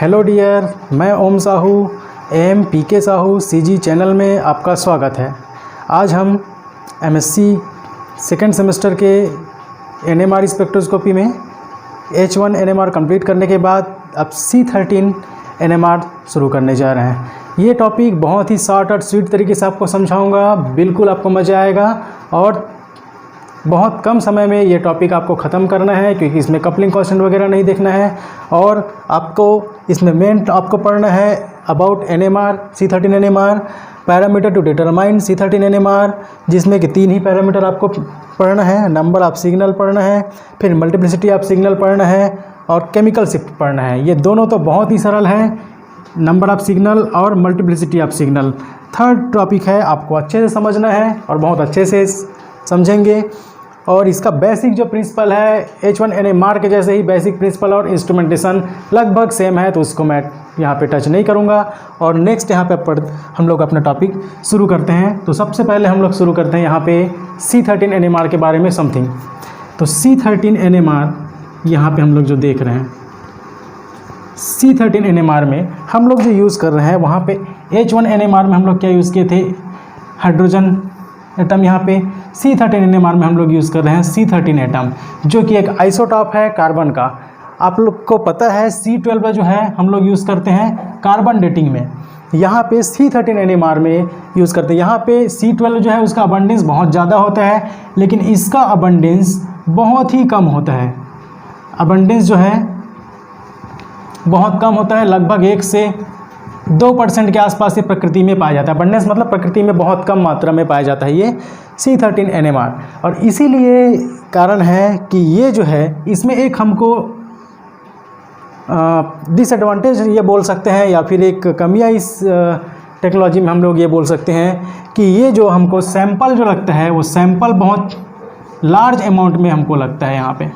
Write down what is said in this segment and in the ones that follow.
Hello dear, मैं Om Sahu AMPK Sahu CG channel में आपका स्वागत है। आज हम MSc सेकेंड सेमेस्टर के NMR स्पेक्ट्रोस्कोपी में H1 NMR कंप्लीट करने के बाद अब C13 NMR शुरू करने जा रहे हैं। ये टॉपिक बहुत ही शॉर्ट और स्वीट तरीके से आपको समझाऊंगा, बिल्कुल आपको मज़ा आएगा और बहुत कम समय में ये टॉपिक आपको ख़त्म करना है, क्योंकि इसमें कपलिंग कांस्टेंट वगैरह नहीं देखना है। और आपको इसमें मेन आपको पढ़ना है about NMR, C13 NMR, parameter to determine C13 NMR, जिसमें कि 3 ही पैरामीटर आपको पढ़ना है। नंबर ऑफ सिग्नल पढ़ना है, फिर मल्टीप्लिसिटी ऑफ सिग्नल पढ़ना है और केमिकल शिफ्ट पढ़ना है। ये दोनों तो बहुत ही सरल है, नंबर ऑफ सिग्नल और multiplicity of signal. Third topic है, आपको अच्छे से समझना है और बहुत अच्छे से समझेंगे। और इसका बेसिक जो प्रिंसिपल है H1 NMR के जैसे ही बेसिक प्रिंसिपल और इंस्ट्रूमेंटेशन लगभग सेम है, तो उसको मैं यहाँ पे टच नहीं करूँगा। और नेक्स्ट यहाँ पे हम लोग अपना टॉपिक शुरू करते हैं। तो सबसे पहले हम लोग शुरू करते हैं यहाँ पे C13 NMR के बारे में समथिंग। तो C13 NMR यहाँ पे हम लोग जो देख रहे हैं, C13 NMR में हम लोग जो यूज़ कर रहे हैं, वहाँ पे H1 NMR में हम लोग क्या यूज़ किए थे, हाइड्रोजन एटम। यहाँ पे C13 NMR में हम लोग यूज़ कर रहे हैं C13 एटम, जो कि एक आइसोटॉप है कार्बन का। आप लोग को पता है C12 जो है हम लोग यूज़ करते हैं कार्बन डेटिंग में, यहाँ पे C13 NMR में यूज़ करते हैं। यहाँ पे C12 जो है उसका अबंडेंस बहुत ज़्यादा होता है, लेकिन इसका अबंडेंस बहुत ही कम होता है। अबंडेंस जो है बहुत कम होता है, लगभग 1 से 2% के आसपास ये प्रकृति में पाया जाता है। अबंडेंस मतलब प्रकृति में बहुत कम मात्रा में पाया जाता है ये C13 NMR। और इसीलिए कारण है कि ये जो है इसमें एक हमको डिसएडवांटेज ये बोल सकते हैं, या फिर एक कमियां इस टेक्नोलॉजी में हम लोग ये बोल सकते हैं कि ये जो हमको सैंपल जो लगता है, वो सैंपल बहुत लार्ज अमाउंट में हमको लगता है। यहाँ पे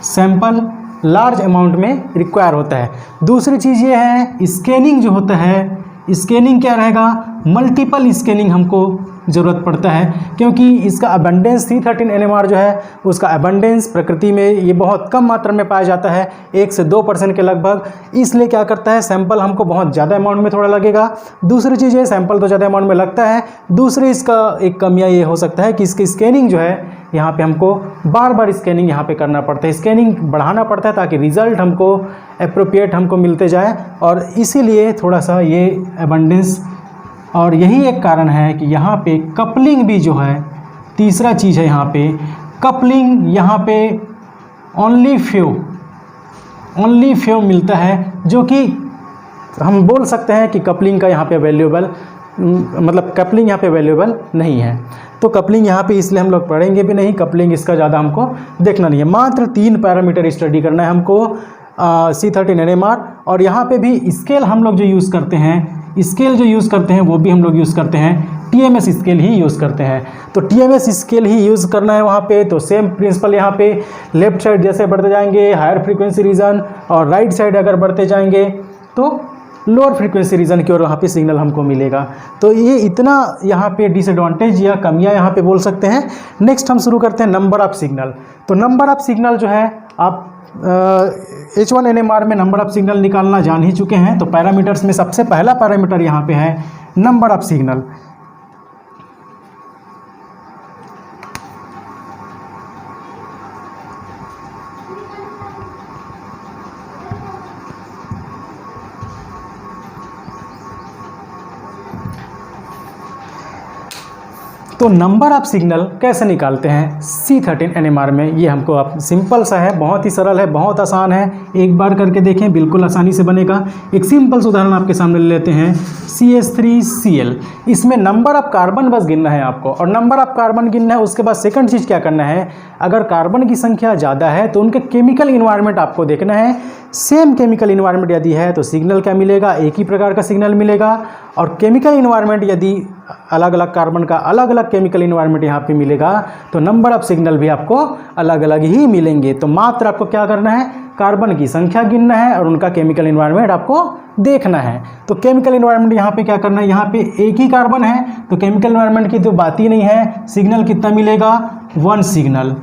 सैंपल लार्ज अमाउंट में रिक्वायर होता है। दूसरी चीज़ ये है स्कैनिंग जो होता है, स्कैनिंग क्या रहेगा, मल्टीपल स्कैनिंग हमको ज़रूरत पड़ता है, क्योंकि इसका अबंडेंस C13 NMR जो है उसका अबंडेंस प्रकृति में ये बहुत कम मात्रा में पाया जाता है, 1 से 2% के लगभग। इसलिए क्या करता है, सैंपल हमको बहुत ज़्यादा अमाउंट में थोड़ा लगेगा। दूसरी चीज़ है, सैंपल तो ज़्यादा अमाउंट में लगता है। दूसरी इसका एक कमियाँ ये हो सकता है कि इसकी स्कैनिंग जो है यहाँ पे हमको बार बार स्कैनिंग यहाँ पे करना पड़ता है, स्कैनिंग बढ़ाना पड़ता है, ताकि रिज़ल्ट हमको एप्रोप्रिएट हमको मिलते जाए। और इसीलिए थोड़ा सा ये अबंडेंस, और यही एक कारण है कि यहाँ पे कपलिंग भी जो है, तीसरा चीज़ है यहाँ पे कपलिंग, यहाँ पे ओनली फ्यू मिलता है, जो कि हम बोल सकते हैं कि कपलिंग का यहाँ पे वैल्यूएबल, मतलब कपलिंग यहाँ पे वैल्यूएबल नहीं है। तो कपलिंग यहाँ पे इसलिए हम लोग पढ़ेंगे भी नहीं, कपलिंग इसका ज़्यादा हमको देखना नहीं है। मात्र 3 पैरामीटर स्टडी करना है हमको C13 NMR। और यहाँ पे भी स्केल हम लोग जो यूज़ करते हैं, स्केल जो यूज़ करते हैं वो भी हम लोग यूज़ करते हैं TMS स्केल ही यूज़ करते हैं। तो TMS स्केल ही यूज़ करना है वहाँ पे। तो सेम प्रिंसिपल यहाँ पे लेफ्ट साइड जैसे बढ़ते जाएंगे हायर फ्रीक्वेंसी रीजन, और राइट साइड अगर बढ़ते जाएंगे तो लोअर फ्रीक्वेंसी रीजन की ओर वहाँ पे सिग्नल हमको मिलेगा। तो ये इतना यहाँ पे डिसएडवांटेज या कमियाँ यहाँ पे बोल सकते हैं। नेक्स्ट हम शुरू करते हैं नंबर ऑफ सिग्नल। तो नंबर ऑफ सिग्नल जो है, आप H1 NMR में नंबर ऑफ सिग्नल निकालना जान ही चुके हैं। तो पैरामीटर्स में सबसे पहला पैरामीटर यहाँ पे है नंबर ऑफ सिग्नल। तो नंबर ऑफ सिग्नल कैसे निकालते हैं C13 NMR में, ये हमको आप सिंपल सा है, बहुत ही सरल है, बहुत आसान है। एक बार करके देखें, बिल्कुल आसानी से बनेगा। एक सिंपल सा उदाहरण आपके सामने ले लेते हैं, CH3Cl। इसमें नंबर ऑफ कार्बन बस गिनना है आपको, और नंबर ऑफ कार्बन गिनना है। उसके बाद सेकंड चीज़ क्या करना है, अगर कार्बन की संख्या ज़्यादा है तो उनके केमिकल इन्वायरमेंट आपको देखना है। सेम केमिकल इन्वायरमेंट यदि है तो सिग्नल क्या मिलेगा, एक ही प्रकार का सिग्नल मिलेगा। और केमिकल इन्वायरमेंट यदि अलग अलग कार्बन का अलग अलग केमिकल इन्वायरमेंट यहाँ पे मिलेगा, तो नंबर ऑफ सिग्नल भी आपको अलग अलग ही मिलेंगे। तो मात्र आपको क्या करना है, कार्बन की संख्या गिनना है और उनका केमिकल इन्वायरमेंट आपको देखना है। तो केमिकल इन्वायरमेंट यहाँ पे क्या करना है, यहाँ पे एक ही कार्बन है तो केमिकल इन्वायरमेंट की तो बात ही नहीं है। सिग्नल कितना मिलेगा, 1 सिग्नल।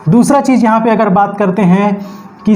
दूसरा चीज़ यहाँ पे अगर बात करते हैं कि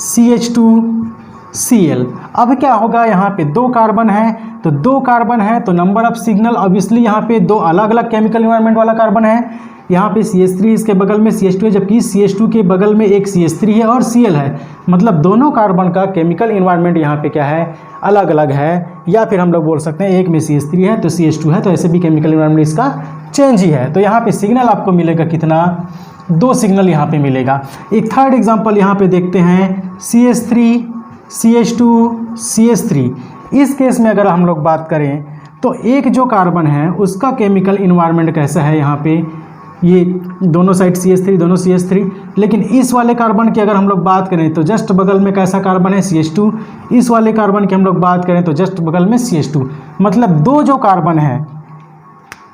CH2Cl। अब क्या होगा, यहाँ पे 2 कार्बन है, तो 2 कार्बन है तो नंबर ऑफ सिग्नल ऑब्वियसली यहाँ पे 2 अलग अलग केमिकल इन्वायरमेंट वाला कार्बन है। यहाँ पे CH3 इसके बगल में CH2 है, जबकि CH2 के बगल में एक CH3 है और Cl है। मतलब दोनों कार्बन का केमिकल इन्वायरमेंट यहाँ पे क्या है, अलग अलग है। या फिर हम लोग बोल सकते हैं एक में CH3 है तो CH2 है, तो ऐसे भी केमिकल इन्वायरमेंट इसका चेंज ही है। तो यहाँ पे सिग्नल आपको मिलेगा कितना, 2 सिग्नल यहाँ पे मिलेगा। एक थर्ड एग्जाम्पल यहाँ पे देखते हैं, CH3 CH2 CH3। इस केस में अगर हम लोग बात करें तो एक जो कार्बन है उसका केमिकल इन्वायरमेंट कैसा है, यहाँ पे ये दोनों साइड CH3 दोनों CH3, लेकिन इस वाले कार्बन की अगर हम लोग बात करें तो जस्ट बगल में कैसा कार्बन है, CH2। इस वाले कार्बन की हम लोग बात करें तो जस्ट बगल में CH2। मतलब 2 जो कार्बन है,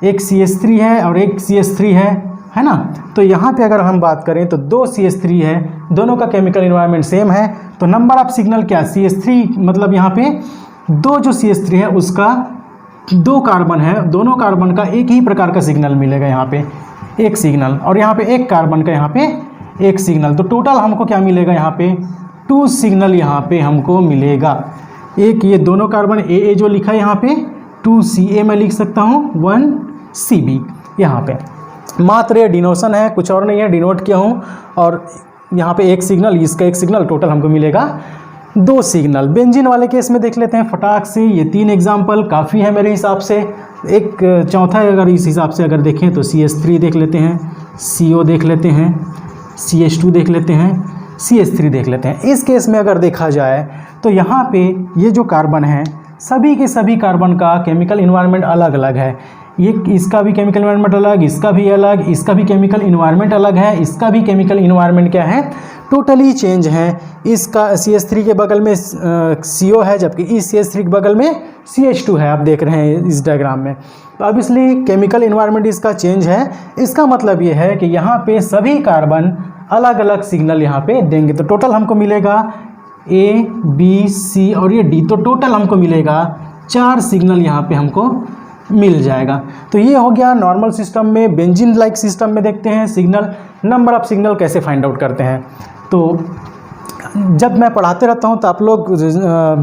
एक CH3 है और एक CH3 है ना। तो यहाँ पे अगर हम बात करें तो 2 CH3 है, दोनों का केमिकल इन्वायरमेंट सेम है। तो नंबर ऑफ सिग्नल क्या, CH3 मतलब यहाँ पे 2 जो CH3 है उसका 2 कार्बन है, दोनों कार्बन का एक ही प्रकार का सिग्नल मिलेगा, यहाँ पे एक सिग्नल, और यहाँ पे एक कार्बन का यहाँ पे एक सिग्नल। तो टोटल हमको क्या मिलेगा, यहाँ पे 2 सिग्नल यहाँ पे हमको मिलेगा। एक ये दोनों कार्बन AA जो लिखा है यहाँ पे 2CA मैं लिख सकता हूँ, 1CB यहाँ पे। मात्र ये डिनोशन है, कुछ और नहीं है, डिनोट किया हूँ। और यहाँ पे एक सिग्नल, इसका एक सिग्नल, टोटल हमको मिलेगा 2 सिग्नल। बेंजीन वाले केस में देख लेते हैं फटाक से। ये 3 एग्जाम्पल काफ़ी है मेरे हिसाब से। एक चौथा अगर इस हिसाब से अगर देखें तो CH3 देख लेते हैं, CO देख लेते हैं, CH2 देख लेते हैं, CH3 देख लेते हैं। इस केस में अगर देखा जाए तो यहाँ पे ये जो कार्बन है, सभी के सभी कार्बन का केमिकल इन्वायरमेंट अलग अलग है। ये इसका भी केमिकल इन्वायरमेंट अलग, इसका भी अलग, इसका भी केमिकल इन्वायरमेंट अलग है, इसका भी केमिकल इन्वायरमेंट क्या है, टोटली चेंज है। इसका CH3 के बगल में CO है, जबकि इस CH3 के बगल में CH2 है, आप देख रहे हैं इस डायग्राम में। तो अब इसलिए केमिकल इन्वायरमेंट इसका चेंज है। इसका मतलब ये है कि यहाँ पे सभी कार्बन अलग अलग सिग्नल यहाँ पे देंगे। तो टोटल हमको मिलेगा A B C और ये D, तो टोटल हमको मिलेगा 4 सिग्नल यहाँ पे हमको मिल जाएगा। तो ये हो गया नॉर्मल सिस्टम में। बेंजीन लाइक सिस्टम में देखते हैं सिग्नल, नंबर ऑफ सिग्नल कैसे फाइंड आउट करते हैं। तो जब मैं पढ़ाते रहता हूँ तो आप लोग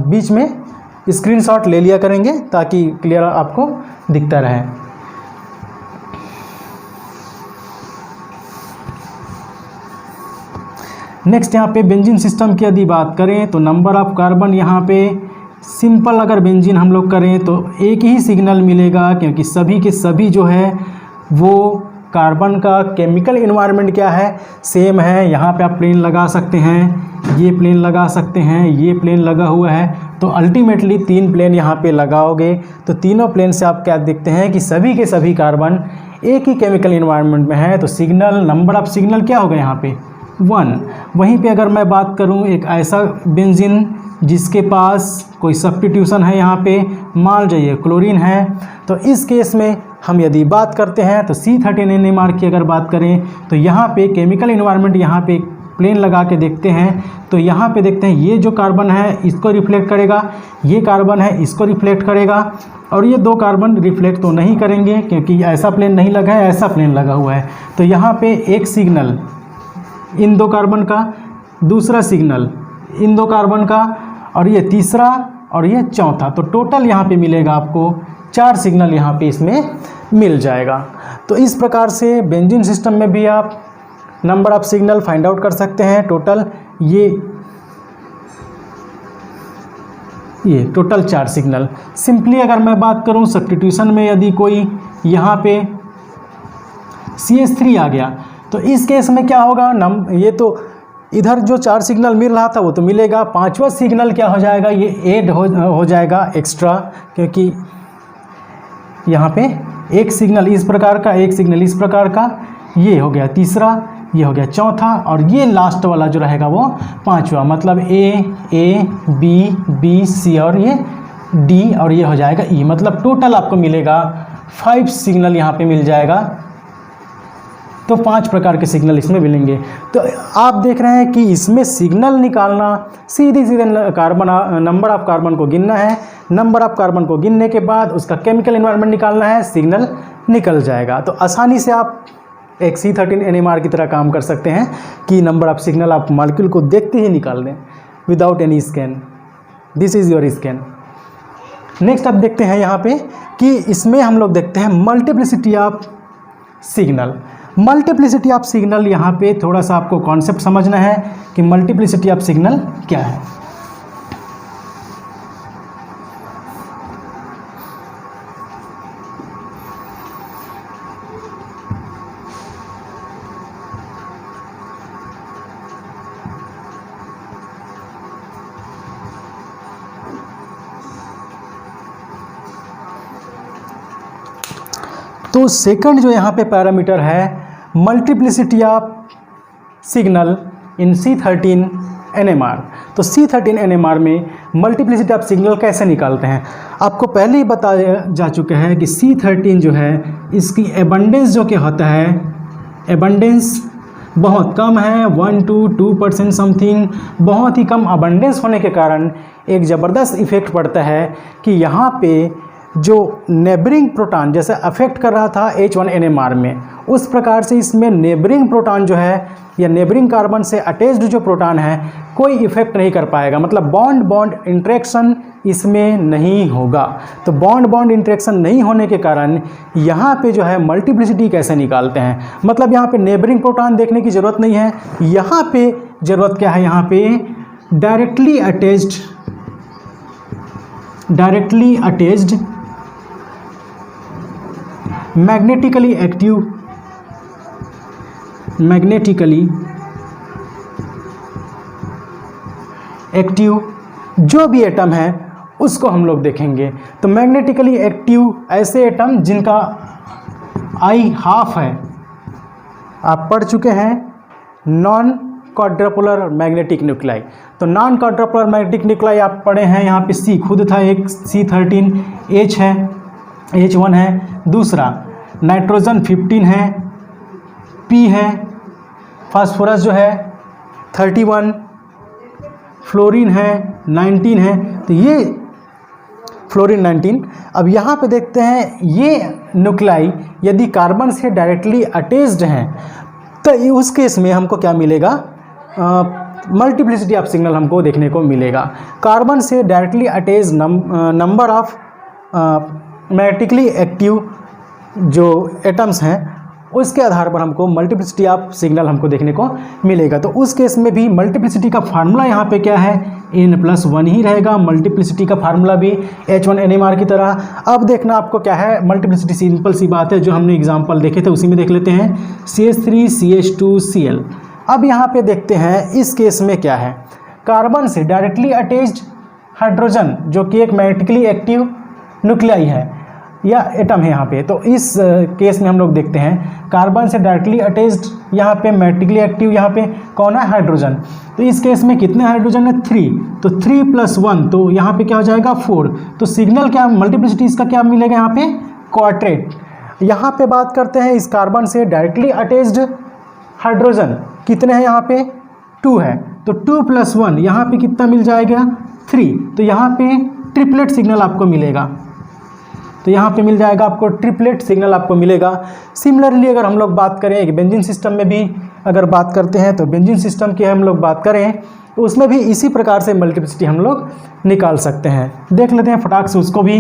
बीच में स्क्रीनशॉट ले लिया करेंगे ताकि क्लियर आपको दिखता रहे। नेक्स्ट यहाँ पे बेंजीन सिस्टम की यदि बात करें तो नंबर ऑफ कार्बन यहाँ पे सिंपल अगर बेंजीन हम लोग करें तो एक ही सिग्नल मिलेगा, क्योंकि सभी के सभी जो है वो कार्बन का केमिकल इन्वायरमेंट क्या है, सेम है। यहाँ पे आप प्लेन लगा सकते हैं, ये प्लेन लगा सकते हैं, ये प्लेन लगा हुआ है। तो अल्टीमेटली 3 प्लेन यहाँ पे लगाओगे तो तीनों प्लेन से आप क्या देखते हैं कि सभी के सभी कार्बन एक ही केमिकल इन्वायरमेंट में है। तो सिग्नल, नंबर ऑफ सिग्नल क्या होगा यहाँ पे 1। वहीं पे अगर मैं बात करूँ एक ऐसा बेंजीन जिसके पास कोई सब्स्टिट्यूशन है, यहाँ पे मान जाइए क्लोरीन है, तो इस केस में हम यदि बात करते हैं तो C13 NMR की अगर बात करें तो यहाँ पे केमिकल इन्वायरमेंट यहाँ पे प्लेन लगा के देखते हैं। तो यहाँ पे देखते हैं ये जो कार्बन है इसको रिफ्लेक्ट करेगा, ये कार्बन है इसको रिफ्लेक्ट करेगा, और ये 2 कार्बन रिफ्लेक्ट तो नहीं करेंगे क्योंकि ऐसा प्लेन नहीं लगा है, ऐसा प्लेन लगा हुआ है। तो यहाँ पे एक सिग्नल इन 2 कार्बन का, दूसरा सिग्नल इन 2 कार्बन का, और ये तीसरा और ये चौथा। तो टोटल यहाँ पे मिलेगा आपको 4 सिग्नल यहाँ पे इसमें मिल जाएगा। तो इस प्रकार से बेंजीन सिस्टम में भी आप number of signal find out कर सकते हैं। टोटल ये टोटल 4 सिग्नल। सिंपली अगर मैं बात करूँ सब्स्टिट्यूशन में, यदि कोई यहाँ पे CH3 आ गया तो इस केस में क्या होगा, ये तो इधर जो 4 सिग्नल मिल रहा था वो तो मिलेगा, 5वां सिग्नल क्या हो जाएगा, ये ऐड हो जाएगा एक्स्ट्रा, क्योंकि यहाँ पे एक सिग्नल इस प्रकार का, एक सिग्नल इस प्रकार का, ये हो गया तीसरा, ये हो गया चौथा, और ये लास्ट वाला जो रहेगा वो 5वां। मतलब A B B C और ये D और ये हो जाएगा E। मतलब टोटल आपको मिलेगा 5 सिग्नल यहाँ पे मिल जाएगा। तो 5 प्रकार के सिग्नल इसमें मिलेंगे। तो आप देख रहे हैं कि इसमें सिग्नल निकालना सीधे कार्बन, नंबर ऑफ कार्बन को गिनना है, नंबर ऑफ कार्बन को गिनने के बाद उसका केमिकल एनवायरनमेंट निकालना है, सिग्नल निकल जाएगा। तो आसानी से आप एक C13 NMR की तरह काम कर सकते हैं कि नंबर ऑफ सिग्नल आप मॉलिक्यूल को देखते ही निकाल दें। Without any scan. This is your scan. Next अब देखते हैं यहाँ पे कि इसमें हम लोग देखते हैं multiplicity of signal. Multiplicity of signal, यहाँ पे थोड़ा सा आपको कॉन्सेप्ट समझना है कि मल्टीप्लिसिटी ऑफ सिग्नल क्या है। तो सेकंड जो यहाँ पे पैरामीटर है multiplicity of signal in C13 NMR। तो C13 NMR में मल्टीप्लिसिटी ऑफ सिग्नल कैसे निकालते हैं, आपको पहले ही बताया जा चुका है कि C13 जो है इसकी एबंडेंस जो कि होता है, एबंडेंस बहुत कम है, 1 to 2% समथिंग, बहुत ही कम अबंडेंस होने के कारण एक ज़बरदस्त इफेक्ट पड़ता है कि यहाँ पे जो नेबरिंग प्रोटॉन जैसे अफेक्ट कर रहा था H1 NMR में, उस प्रकार से इसमें नेबरिंग प्रोटॉन जो है या नेबरिंग कार्बन से अटैच्ड जो प्रोटॉन है कोई इफेक्ट नहीं कर पाएगा, मतलब बॉन्ड बॉन्ड इंटरेक्शन इसमें नहीं होगा। तो बॉन्ड बॉन्ड इंटरेक्शन नहीं होने के कारण यहाँ पे जो है मल्टीप्लिसिटी कैसे निकालते हैं, मतलब यहाँ पे नेबरिंग प्रोटॉन देखने की ज़रूरत नहीं है, यहाँ पे ज़रूरत क्या है, यहाँ पे डायरेक्टली अटैच्ड मैग्नेटिकली एक्टिव जो भी एटम है उसको हम लोग देखेंगे। तो मैग्नेटिकली एक्टिव ऐसे एटम जिनका I½ है, आप पढ़ चुके हैं नॉन क्वाड्रपोलर मैग्नेटिक न्यूक्लाई। तो नॉन क्वाड्रपोलर मैग्नेटिक न्यूक्लाई आप पढ़े हैं, यहाँ पे C खुद था एक C13, H है, H1 है, दूसरा नाइट्रोजन 15 है, P है, फास्फोरस जो है 31, फ्लोरीन है 19 है, तो ये फ्लोरीन 19। अब यहाँ पे देखते हैं ये न्यूक्लाई यदि कार्बन से डायरेक्टली अटैच्ड हैं तो उस केस में हमको क्या मिलेगा, मल्टीप्लिसिटी ऑफ सिग्नल हमको देखने को मिलेगा। कार्बन से directly attach number of magnetically active जो एटम्स हैं उसके आधार पर हमको मल्टीप्लिसिटी ऑफ सिग्नल हमको देखने को मिलेगा। तो उस केस में भी मल्टीप्लिसिटी का फार्मूला यहाँ पे क्या है, n+1 ही रहेगा। मल्टीप्लिसिटी का फार्मूला भी H1 NMR की तरह। अब देखना आपको क्या है मल्टीप्लिसिटी, सिंपल सी बात है, जो हमने एग्जाम्पल देखे थे उसी में देख लेते हैं। CH3 CH2 Cl। अब यहाँ पे देखते हैं इस केस में क्या है, कार्बन से डायरेक्टली अटैच्ड हाइड्रोजन जो कि एक मैग्नेटिकली एक्टिव न्यूक्लियाई है या एटम है यहाँ पे। तो इस केस में हम लोग देखते हैं कार्बन से डायरेक्टली अटैच्ड यहाँ पे मैग्नेटिकली एक्टिव यहाँ पे कौन है, हाइड्रोजन। तो इस केस में कितने हाइड्रोजन है, 3। तो 3+1 तो यहाँ पे क्या हो जाएगा 4। तो सिग्नल क्या, मल्टीप्लिसिटी इसका क्या मिलेगा यहाँ पे, क्वाड्रेट। यहाँ पे बात करते हैं इस कार्बन से डायरेक्टली अटैच्ड हाइड्रोजन कितने हैं, यहाँ पे 2 है। तो 2+1 यहाँ पे कितना मिल जाएगा, 3। तो यहाँ पे ट्रिपलेट सिग्नल आपको मिलेगा। तो यहाँ पे मिल जाएगा आपको ट्रिपलेट सिग्नल आपको मिलेगा। सिमिलरली अगर हम लोग बात करें एक बेंजीन सिस्टम में भी अगर बात करते हैं, तो बेंजीन सिस्टम की हम लोग बात करें तो उसमें भी इसी प्रकार से मल्टीप्लिसिटी हम लोग निकाल सकते हैं। देख लेते हैं फटाक से उसको भी।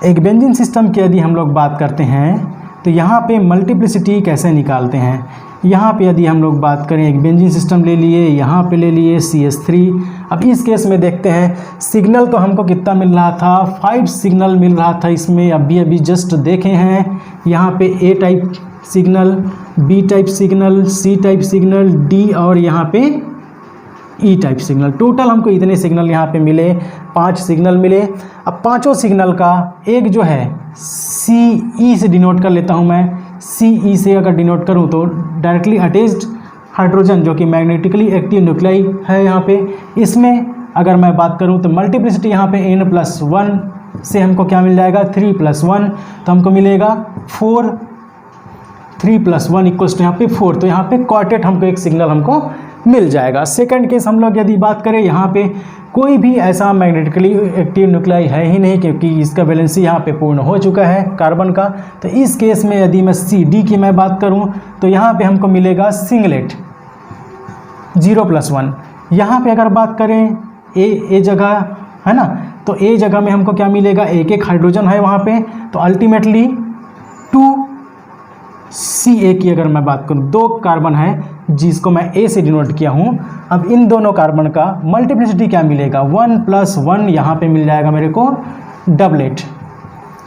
एक बेंजीन सिस्टम की यदि हम लोग बात करते हैं तो यहाँ पे मल्टीप्लिसिटी कैसे निकालते हैं। यहाँ पे यदि हम लोग बात करें एक बेंजीन सिस्टम ले लिए, यहाँ पे ले लिए CH3। अब इस केस में देखते हैं सिग्नल तो हमको कितना मिल रहा था, 5 सिग्नल मिल रहा था इसमें। अभी जस्ट देखे हैं यहाँ पे A type signal, B type signal, C type signal, D और यहाँ पे E टाइप सिग्नल। टोटल हमको इतने सिग्नल यहाँ पे मिले, 5 सिग्नल मिले। अब पांचों सिग्नल का एक जो है CE से डिनोट कर लेता हूँ मैं। CE से अगर डिनोट करूँ तो डायरेक्टली अटैच्ड हाइड्रोजन जो कि मैग्नेटिकली एक्टिव न्यूक्लियाई है यहाँ पे। इसमें अगर मैं बात करूँ तो मल्टीप्लिसिटी यहाँ पे n+1 से हमको क्या मिल जाएगा, 3+1 तो हमको मिलेगा 4। 3+1 इक्वल्स टू यहाँ पे 4। तो यहाँ पे क्वार्टेट हमको एक सिग्नल हमको मिल जाएगा। सेकंड केस हम लोग यदि बात करें, यहाँ पे कोई भी ऐसा मैग्नेटिकली एक्टिव न्यूक्लियाई है ही नहीं क्योंकि इसका वैलेंसी यहाँ पे पूर्ण हो चुका है कार्बन का। तो इस केस में यदि मैं CD की मैं बात करूँ तो यहाँ पे हमको मिलेगा सिंगलेट। 0+1। यहाँ पे अगर बात करें ए जगह है ना, तो ए जगह में हमको क्या मिलेगा, एक हाइड्रोजन है वहाँ पे, तो अल्टीमेटली 2Ca की अगर मैं बात करूँ, 2 कार्बन है जिसको मैं ए से डिनोट किया हूँ। अब इन दोनों कार्बन का मल्टीप्लिसिटी क्या मिलेगा, 1+1 यहाँ पे मिल जाएगा मेरे को डबलेट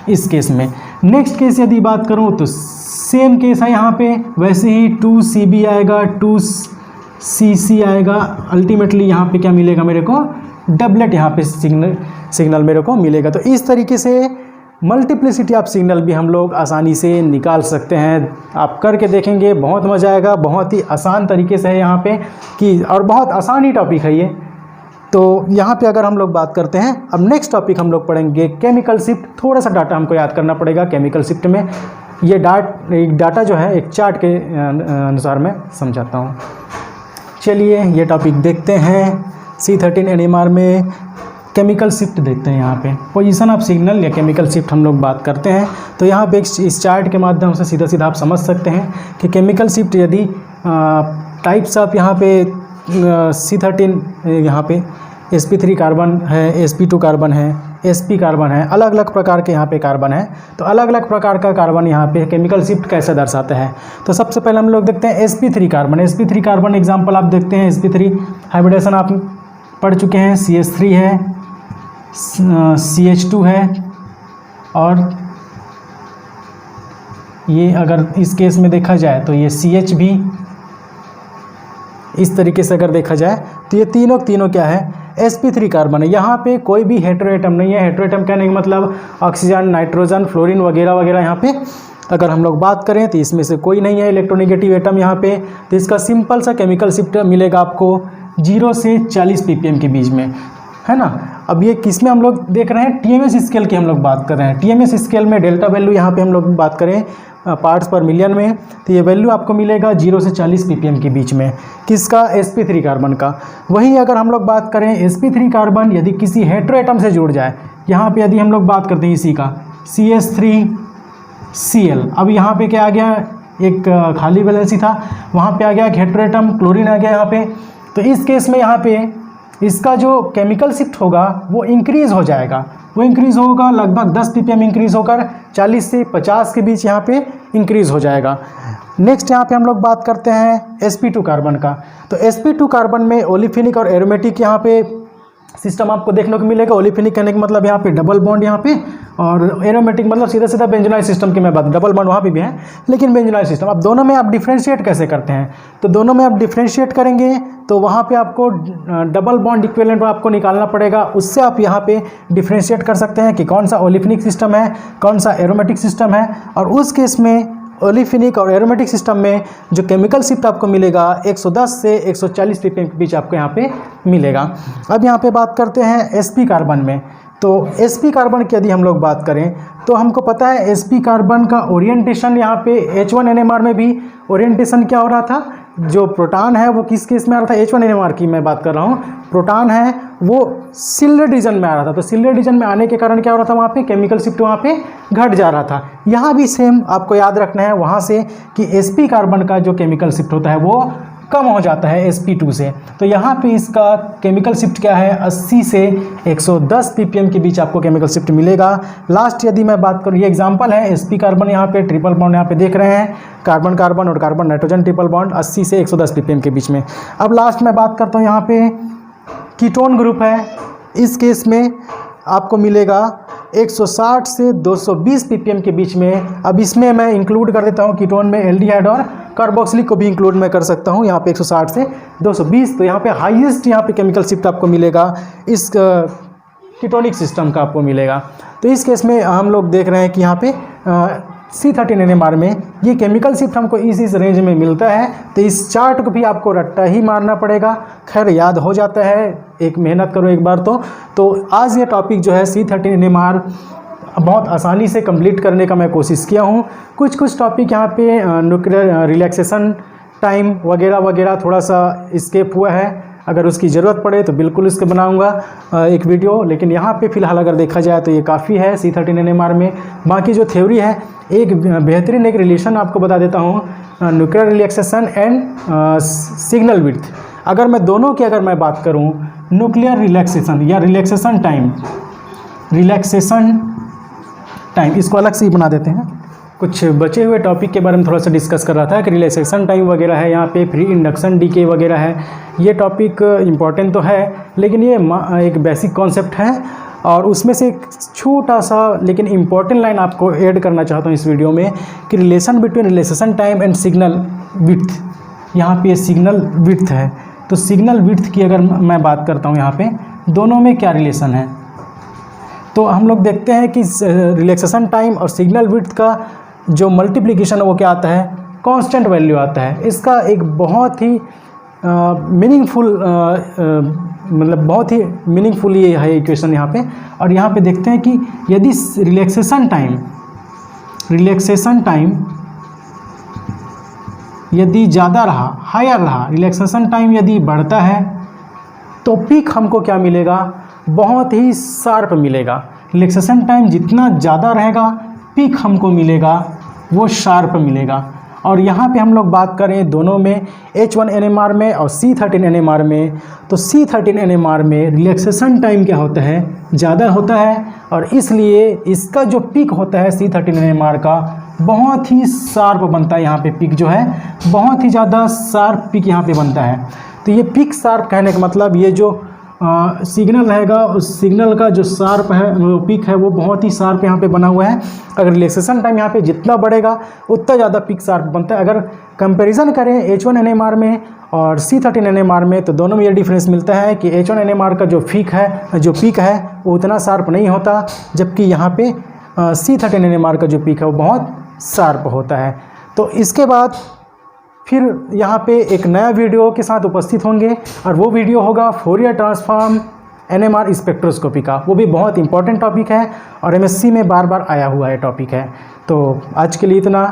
इस केस में। नेक्स्ट केस यदि बात करूँ तो सेम केस है यहाँ पे, वैसे ही 2Cb आएगा, 2Cc आएगा, अल्टीमेटली यहाँ पे क्या मिलेगा मेरे को, डबलेट यहाँ पे सिग्नल मेरे को मिलेगा। तो इस तरीके से मल्टीप्लिसिटी ऑफ सिग्नल भी हम लोग आसानी से निकाल सकते हैं। आप करके देखेंगे, बहुत मज़ा आएगा, बहुत ही आसान तरीके से है यहाँ पे कि, और बहुत आसान ही टॉपिक है ये। तो यहाँ पे अगर हम लोग बात करते हैं, अब नेक्स्ट टॉपिक हम लोग पढ़ेंगे केमिकल शिफ्ट। थोड़ा सा डाटा हमको याद करना पड़ेगा केमिकल शिफ्ट में। ये डाटा जो है एक चार्ट के अनुसार मैं समझाता हूँ। चलिए ये टॉपिक देखते हैं। C13 NMR में केमिकल शिफ्ट देखते हैं। यहाँ पे पोजीशन ऑफ सिग्नल या केमिकल शिफ्ट हम लोग बात करते हैं। तो यहाँ पे इस चार्ट के माध्यम से सीधा सीधा आप समझ सकते हैं कि केमिकल शिफ्ट यदि टाइप्स ऑफ यहाँ पे C13 यहाँ पे sp3 कार्बन है, sp2 कार्बन है, sp कार्बन है, अलग अलग प्रकार के यहाँ पे कार्बन है। तो अलग अलग प्रकार का कार्बन यहाँ पे केमिकल शिफ्ट कैसे दर्शाते हैं। तो सबसे पहले हम लोग देखते हैं sp3 carbon. sp3 carbon example आप देखते हैं, sp3 हाइब्रिडेशन आप पढ़ चुके हैं, CH3 है, CH2 है, और ये अगर इस केस में देखा जाए तो ये CH भी इस तरीके से अगर देखा जाए तो ये तीनों क्या है, sp3 कार्बन है। यहाँ पे कोई भी हेटेरोएटम नहीं है। हेटेरोएटम कहने का मतलब ऑक्सीजन, नाइट्रोजन, फ्लोरीन वगैरह वगैरह यहाँ पे अगर हम लोग बात करें तो इसमें से कोई नहीं है इलेक्ट्रोनेगेटिव एटम यहाँ पे। तो इसका सिंपल सा केमिकल शिफ्ट मिलेगा आपको 0 से 40 ppm के बीच में, है ना। अब ये किस में हम लोग देख रहे हैं, TMS स्केल की हम लोग बात कर रहे हैं। TMS स्केल में डेल्टा वैल्यू यहाँ पे हम लोग बात करें पार्ट्स पर मिलियन में, तो ये वैल्यू आपको मिलेगा 0 से 40 ppm के बीच में। किसका, sp3 कार्बन का। वहीं अगर हम लोग बात करें sp3 कार्बन यदि किसी हेटेरोएटम से जुड़ जाए, यहाँ पे यदि हम लोग बात करते हैं इसी का CH3Cl, अब यहाँ पे क्या आ गया, एक खाली वैलेंसी था, वहाँ पे आ गया एक हेटेरोएटम क्लोरीन आ गया यहाँ पे। तो इस केस में यहाँ पे इसका जो केमिकल शिफ्ट होगा वो इंक्रीज़ हो जाएगा। वो इंक्रीज़ होगा लगभग 10 ppm इंक्रीज़ होकर 40 से 50 के बीच यहाँ पे इंक्रीज़ हो जाएगा। नेक्स्ट यहाँ पे हम लोग बात करते हैं sp2 कार्बन का। तो sp2 कार्बन में ओलिफिनिक और एरोमेटिक यहाँ पे सिस्टम आपको देखने को मिलेगा। ओलिफिनिक कहने का मतलब यहाँ पे डबल बॉन्ड यहाँ पे, और एरोमेटिक मतलब सीधा सीधा बेंजोनाइट सिस्टम की मैं बात, डबल बॉन्ड वहाँ पे भी है लेकिन बेंजोनाइट सिस्टम। अब दोनों में आप डिफ्रेंशिएट कैसे करते हैं, तो दोनों में आप डिफ्रेंशिएट करेंगे तो वहाँ पे आपको डबल बॉन्ड इक्विवेलेंट आपको निकालना पड़ेगा। उससे आप यहाँ पे डिफ्रेंशिएट कर सकते हैं कि कौन सा ओलिफिनिक सिस्टम है, कौन सा एरोमेटिक सिस्टम है। और उस केस में ओलिफिनिक और एरोमेटिक सिस्टम में जो केमिकल शिफ्ट आपको मिलेगा 110 से 140 ppm के बीच आपको यहाँ पे मिलेगा। अब यहाँ पे बात करते हैं sp कार्बन में। तो sp कार्बन की यदि हम लोग बात करें तो हमको पता है sp कार्बन का ओरिएंटेशन यहाँ पे H1 NMR में भी ओरिएंटेशन क्या हो रहा था, जो प्रोटॉन है वो किस केस में आ रहा था, H1 NMR की मैं बात कर रहा हूँ। प्रोटॉन है वो सिल्वर रीजन में आ रहा था। तो सिल्वर रीजन में आने के कारण क्या हो रहा था, वहाँ पे केमिकल शिफ्ट वहाँ पे घट जा रहा था। यहाँ भी सेम आपको याद रखना है वहाँ से कि sp कार्बन का जो केमिकल शिफ्ट होता है वो कम हो जाता है sp2 से। तो यहाँ पे इसका केमिकल शिफ्ट क्या है, 80 से 110 ppm के बीच आपको केमिकल शिफ्ट मिलेगा। लास्ट यदि मैं बात करूँ, ये एग्जांपल है sp कार्बन, यहाँ पे ट्रिपल बॉन्ड यहाँ पे देख रहे हैं, कार्बन कार्बन और कार्बन नाइट्रोजन ट्रिपल बॉन्ड 80 से 110 ppm के बीच में। अब लास्ट में बात करता हूँ, यहाँ पे कीटोन ग्रुप है। इस केस में आपको मिलेगा 160 से 220 ppm के बीच में। अब इसमें मैं इंक्लूड कर देता हूँ कीटोन में एल्डिहाइड और कार्बोक्सिलिक को भी इंक्लूड मैं कर सकता हूँ यहाँ पे 160 से 220। तो यहाँ पे हाईएस्ट यहाँ पे केमिकल शिफ्ट आपको मिलेगा इस कीटोनिक सिस्टम का आपको मिलेगा। तो इस केस में हम लोग देख रहे हैं कि यहाँ पे C13 NMR में ये केमिकल शिफ्ट हमको इस रेंज में मिलता है। तो इस चार्ट को भी आपको रट्टा ही मारना पड़ेगा, खैर याद हो जाता है, एक मेहनत करो एक बार तो आज ये टॉपिक जो है C13 NMR बहुत आसानी से कंप्लीट करने का मैं कोशिश किया हूँ। कुछ टॉपिक यहाँ पे न्यूक्लियर रिलैक्सेशन टाइम वगैरह वगैरह थोड़ा सा स्केप हुआ है, अगर उसकी ज़रूरत पड़े तो बिल्कुल इसके बनाऊंगा एक वीडियो। लेकिन यहाँ पे फ़िलहाल अगर देखा जाए तो ये काफ़ी है C13 NMR में। बाकी जो थ्योरी है, एक बेहतरीन एक रिलेशन आपको बता देता हूँ, nuclear relaxation and signal width. अगर मैं दोनों की अगर मैं बात करूं, न्यूक्लियर रिलैक्सेशन या रिलैक्सेशन टाइम इसको अलग से ही बना देते हैं। कुछ बचे हुए टॉपिक के बारे में थोड़ा सा डिस्कस कर रहा था कि रिलैक्सेशन टाइम वगैरह है, यहाँ पे फ्री इंडक्शन डीके वगैरह है। ये टॉपिक इम्पॉर्टेंट तो है, लेकिन ये एक बेसिक कॉन्सेप्ट है और उसमें से एक छोटा सा लेकिन इम्पॉर्टेंट लाइन आपको ऐड करना चाहता हूँ इस वीडियो में कि relation between relaxation time and signal width. यहाँ पे सिग्नल विड्थ है, तो सिग्नल विड्थ की अगर मैं बात करता हूँ यहाँ पे दोनों में क्या रिलेशन है, तो हम लोग देखते हैं कि रिलैक्सेशन टाइम और सिग्नल विड्थ का जो मल्टीप्लिकेशन है वो क्या आता है, कांस्टेंट वैल्यू आता है। इसका एक बहुत ही मीनिंगफुल मतलब बहुत ही मीनिंगफुल ये है इक्वेशन यहाँ पे। और यहाँ पे देखते हैं कि यदि रिलैक्सेशन टाइम यदि ज़्यादा रहा, हायर रहा, रिलैक्सेशन टाइम यदि बढ़ता है तो पीक हमको क्या मिलेगा, बहुत ही शार्प मिलेगा। रिलैक्सेशन टाइम जितना ज़्यादा रहेगा पीक हमको मिलेगा वो शार्प मिलेगा। और यहाँ पे हम लोग बात करें दोनों में, H1 NMR में और C13 NMR में, तो C13 NMR में रिलैक्सेशन टाइम क्या होता है, ज़्यादा होता है और इसलिए इसका जो पीक होता है C13 NMR का बहुत ही शार्प बनता है। यहाँ पे पीक जो है बहुत ही ज़्यादा शार्प पीक यहाँ पे बनता है। तो ये पीक शार्प कहने का मतलब ये जो सिग्नल रहेगा उस सिग्नल का जो शार्प है वो पीक है वो बहुत ही शार्प यहाँ पे बना हुआ है। अगर रिलैक्सेशन टाइम यहाँ पे जितना बढ़ेगा उतना ज़्यादा पीक शार्प बनता है। अगर कंपैरिजन करें H1 NMR में और C13 NMR में तो दोनों में ये डिफरेंस मिलता है कि H1 NMR का जो पीक है वो उतना शार्प नहीं होता, जबकि यहाँ पे C13 NMR का जो पीक है वो बहुत शार्प होता है। तो इसके बाद फिर यहाँ पे एक नया वीडियो के साथ उपस्थित होंगे और वो वीडियो होगा फोरियर ट्रांसफॉर्म NMR स्पेक्ट्रोस्कोपी का। वो भी बहुत इंपॉर्टेंट टॉपिक है और MSc में बार बार आया हुआ है टॉपिक है। तो आज के लिए इतना।